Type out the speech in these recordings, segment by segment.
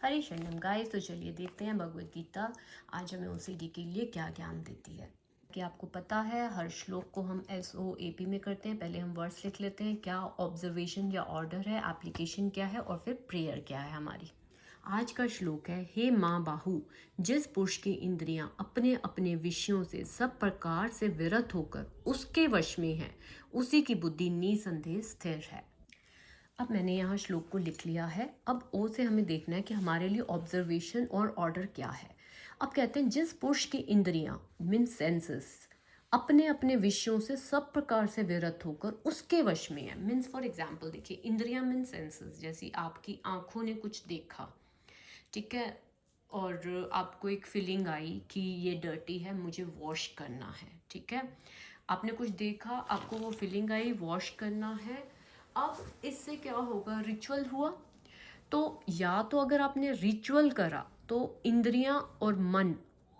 हरे शरणम गाइस। तो चलिए देखते हैं भगवद गीता आज हमें ओसीडी के लिए क्या ज्ञान देती है। कि आपको पता है हर श्लोक को हम SOAP में करते हैं। पहले हम वर्ड्स लिख लेते हैं, क्या ऑब्जर्वेशन या ऑर्डर है, एप्लीकेशन क्या है और फिर प्रेयर क्या है हमारी। आज का श्लोक है, हे माँ बाहु, जिस पुरुष की इंद्रियां अपने अपने विषयों से सब प्रकार से विरत होकर उसके वश में है, उसी की बुद्धि निसंदेह स्थिर है। अब मैंने यहाँ श्लोक को लिख लिया है। अब ओ से हमें देखना है कि हमारे लिए ऑब्जर्वेशन और ऑर्डर क्या है। अब कहते हैं, जिस पुरुष की इंद्रियां मीन सेंसेस अपने अपने विषयों से सब प्रकार से विरत होकर उसके वश में है। मीन्स फॉर एग्जाम्पल देखिए, इंद्रियां मीन सेंसेस, जैसी आपकी आंखों ने कुछ देखा, ठीक है, और आपको एक फीलिंग आई कि ये डर्टी है, मुझे वॉश करना है, ठीक है। आपने कुछ देखा, आपको वो फीलिंग आई, वॉश करना है। अब इससे क्या होगा, रिचुअल हुआ। तो या तो अगर आपने रिचुअल करा तो इंद्रियां और मन,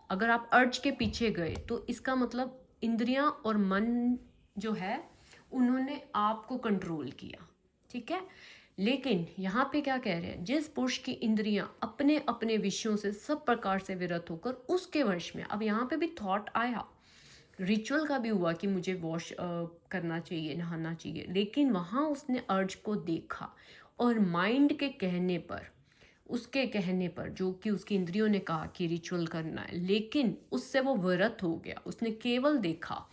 अगर आप अर्ज के पीछे गए तो इसका मतलब इंद्रियां और मन जो है उन्होंने आपको कंट्रोल किया, ठीक है। लेकिन यहाँ पे क्या कह रहे हैं, जिस पुरुष की इंद्रियां अपने अपने विषयों से सब प्रकार से विरत होकर उसके वश में। अब यहाँ पे भी थॉट आया, रिचुअल का भी हुआ कि मुझे वॉश करना चाहिए, नहाना चाहिए, लेकिन वहाँ उसने अर्ज को देखा और माइंड के कहने पर, उसके कहने पर, जो कि उसकी इंद्रियों ने कहा कि रिचुअल करना है, लेकिन उससे वो विरत हो गया, उसने केवल देखा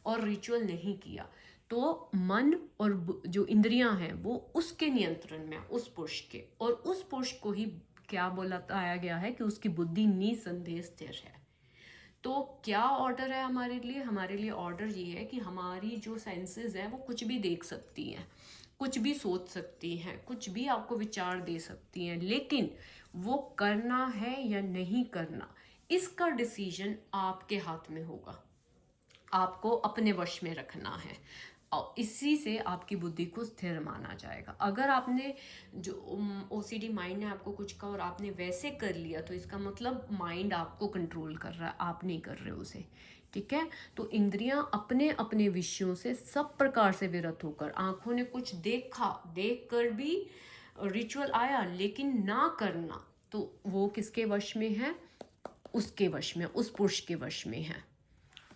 और रिचुअल नहीं किया। तो मन और जो इंद्रियां हैं वो उसके नियंत्रण में, उस पुरुष के, और उस पुरुष को ही क्या बोलाया गया है कि उसकी बुद्धि निसंदेह स्थिर है। तो क्या ऑर्डर है हमारे लिए, हमारे लिए ऑर्डर ये है कि हमारी जो सेंसेस हैं वो कुछ भी देख सकती हैं, कुछ भी सोच सकती हैं, कुछ भी आपको विचार दे सकती हैं, लेकिन वो करना है या नहीं करना, इसका डिसीजन आपके हाथ में होगा। आपको अपने वश में रखना है और इसी से आपकी बुद्धि को स्थिर माना जाएगा। अगर आपने जो OCD माइंड ने आपको कुछ कहा और आपने वैसे कर लिया तो इसका मतलब माइंड आपको कंट्रोल कर रहा है, आप नहीं कर रहे उसे, ठीक है। तो इंद्रियां अपने अपने विषयों से सब प्रकार से विरत होकर, आंखों ने कुछ देखा, देख कर भी रिचुअल आया लेकिन ना करना, तो वो किसके वश में है, उसके वश में, उस पुरुष के वश में है,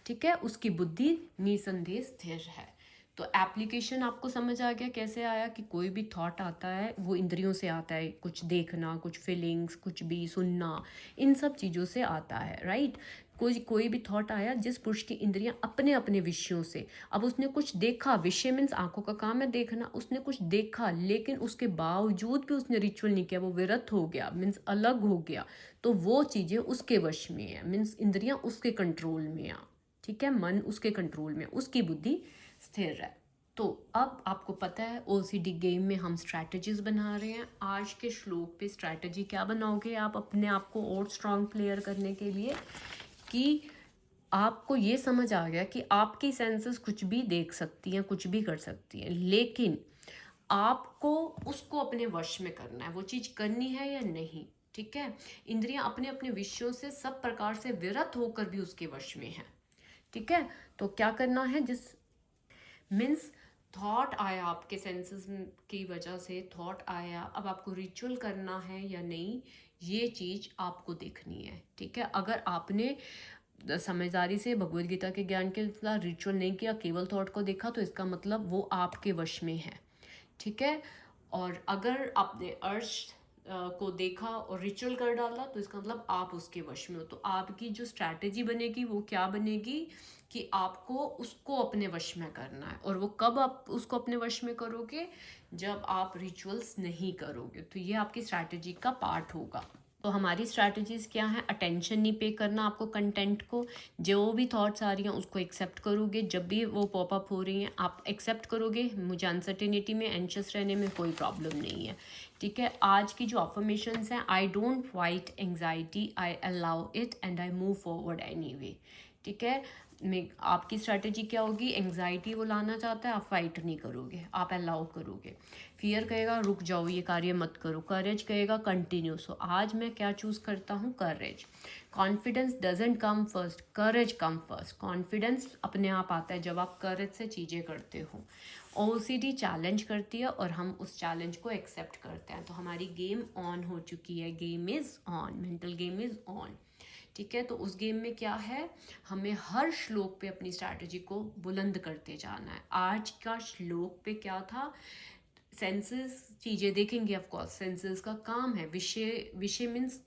ठीक है। उसकी बुद्धि निसंदेह स्थिर है। तो एप्लीकेशन आपको समझ आ गया कैसे आया कि कोई भी थॉट आता है वो इंद्रियों से आता है, कुछ देखना, कुछ फीलिंग्स, कुछ भी सुनना, इन सब चीज़ों से आता है, राइट। कोई भी थॉट आया, जिस पुरुष की इंद्रियां अपने अपने विषयों से, अब उसने कुछ देखा, विषय मीन्स आंखों का काम है देखना, उसने कुछ देखा लेकिन उसके बावजूद भी उसने रिचुअल नहीं किया, वो विरत हो गया, मीन्स अलग हो गया, तो वो चीज़ें उसके वश में है, मीन्स इंद्रियां उसके कंट्रोल में आ, ठीक है, मन उसके कंट्रोल में, उसकी बुद्धि स्थिर है। तो अब आपको पता है OCD गेम में हम स्ट्रैटेजीज बना रहे हैं। आज के श्लोक पे स्ट्रैटेजी क्या बनाओगे आप अपने आप को और स्ट्रांग प्लेयर करने के लिए, कि आपको ये समझ आ गया कि आपकी सेंसेस कुछ भी देख सकती हैं, कुछ भी कर सकती हैं, लेकिन आपको उसको अपने वश में करना है, वो चीज़ करनी है या नहीं, ठीक है। इंद्रियां अपने अपने विषयों से सब प्रकार से विरत होकर भी उसके वश में है, ठीक है। तो क्या करना है, जिस मीन्स थॉट आया, आपके सेंसेस की वजह से थॉट आया, अब आपको रिचुअल करना है या नहीं, ये चीज़ आपको देखनी है, ठीक है। अगर आपने समझदारी से भगवद गीता के ज्ञान के अनुसार रिचुअल नहीं किया, केवल थॉट को देखा, तो इसका मतलब वो आपके वश में है, ठीक है। और अगर आपने अर्श को देखा और रिचुअल कर डाला तो इसका मतलब आप उसके वश में हो। तो आपकी जो स्ट्रैटेजी बनेगी वो क्या बनेगी, कि आपको उसको अपने वश में करना है। और वो कब आप उसको अपने वश में करोगे, जब आप रिचुअल्स नहीं करोगे। तो ये आपकी स्ट्रैटेजी का पार्ट होगा। तो हमारी स्ट्रैटेजीज क्या हैं, अटेंशन नहीं पे करना आपको कंटेंट को, जो भी थॉट्स आ रही हैं उसको एक्सेप्ट करोगे, जब भी वो पॉपअप हो रही हैं आप एक्सेप्ट करोगे। मुझे अनसर्टेनिटी में, एंशियस रहने में कोई प्रॉब्लम नहीं है, ठीक है। आज की जो अफर्मेशंस हैं, I don't fight anxiety, I allow it and I move forward anyway, ठीक है। में आपकी स्ट्रैटेजी क्या होगी, एंग्जाइटी वो लाना चाहता है, आप फाइट नहीं करोगे, आप अलाउ करोगे। फियर कहेगा रुक जाओ, ये कार्य मत करो, करेज कहेगा कंटिन्यू। सो आज मैं क्या चूज़ करता हूँ, courage. Confidence doesn't come first, courage come first. Confidence अपने आप आता है जब आप करेज से चीज़ें करते हो। ओसीडी चैलेंज करती है और हम उस चैलेंज को एक्सेप्ट करते हैं। तो हमारी गेम ऑन हो चुकी है, game is on, mental game is on. ठीक है, तो उस गेम में क्या है, हमें हर श्लोक पे अपनी स्ट्रैटेजी को बुलंद करते जाना है। आज का श्लोक पे क्या था, सेंसेस चीज़ें देखेंगे, ऑफ कोर्स सेंसेस का काम है, विषय, विषय मीन्स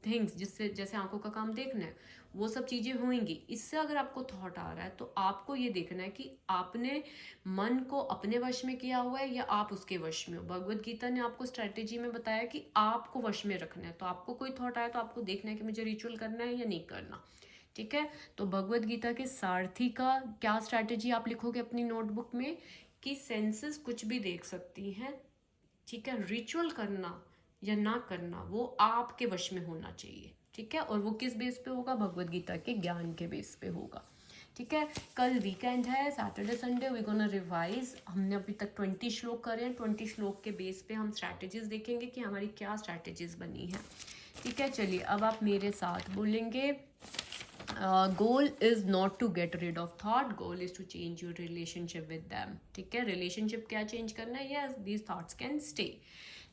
थिंग्स, जिससे जैसे आंखों का काम देखना है, वो सब चीज़ें होंगी। इससे अगर आपको थॉट आ रहा है तो आपको ये देखना है कि आपने मन को अपने वश में किया हुआ है या आप उसके वश में हो। भगवत गीता ने आपको स्ट्रैटेजी में बताया कि आपको वश में रखना है। तो आपको कोई थॉट आया तो आपको देखना है कि मुझे रिचुअल करना है या नहीं करना। ठीक है, तो भगवत गीता के सारथी का क्या स्ट्रैटेजी आप लिखोगे अपनी नोटबुक में कि सेंसेस कुछ भी देख सकती हैं। ठीक है, रिचुअल करना या ना करना वो आपके वश में होना चाहिए। ठीक है, और वो किस बेस पे होगा, भगवत गीता के ज्ञान के बेस पे होगा। ठीक है, कल वीकेंड है, Saturday Sunday we gonna revise. हमने अभी तक 20 श्लोक करे हैं। 20 श्लोक के बेस पे हम स्ट्रैटेजीज देखेंगे कि हमारी क्या स्ट्रैटेजीज बनी हैं। ठीक है, चलिए अब आप मेरे साथ बोलेंगे, goal is not to get rid of thought, goal is to change your relationship with them. ठीक है, रिलेशनशिप क्या चेंज करना है, yes these thoughts can stay.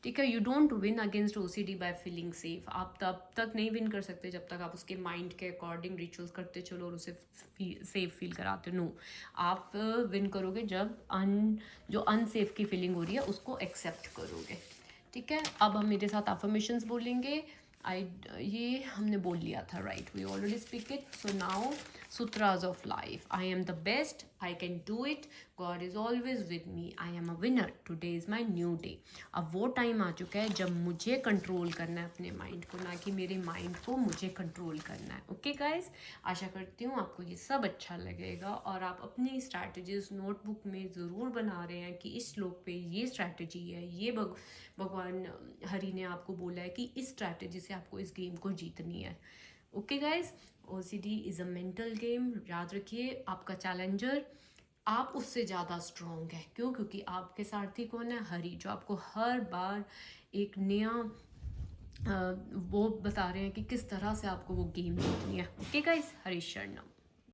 ठीक है, you don't win against OCD by feeling safe. आप तब तक नहीं विन कर सकते जब तक आप उसके माइंड के अकॉर्डिंग रिचुअल्स करते चलो और उसे सेफ फील कराते। नो, आप विन करोगे जब जो अनसेफ की फीलिंग हो रही है उसको एक्सेप्ट करोगे। ठीक है, अब हम मेरे साथ अफर्मेशंस बोलेंगे। ये हमने बोल लिया था, right, we already speak it. So now सूत्राज of life, I am the best, I can do it, God is always with me, I am a winner, today is my new day. अब वो time आ चुका है जब मुझे control करना है अपने माइंड को, ना कि मेरे माइंड को मुझे कंट्रोल करना है। ओके गाइज, आशा करती हूँ आपको ये सब अच्छा लगेगा और आप अपनी स्ट्रैटेजीज नोटबुक में ज़रूर बना रहे हैं कि इस श्लोक पे ये स्ट्रैटेजी है, ये भगवान हरि ने आपको बोला है कि इस स्ट्रैटेजी से आपको इस गेम को जीतनी है। Okay guys, OCD is a mental game. याद रखिए, आपका चैलेंजर आप उससे ज़्यादा स्ट्रॉन्ग है। क्यों? क्योंकि आपके सारथी कौन है, हरि, जो आपको हर बार एक नया वो बता रहे हैं कि किस तरह से आपको वो गेम जीतनी है। ओके गाइज, हरि शरणम।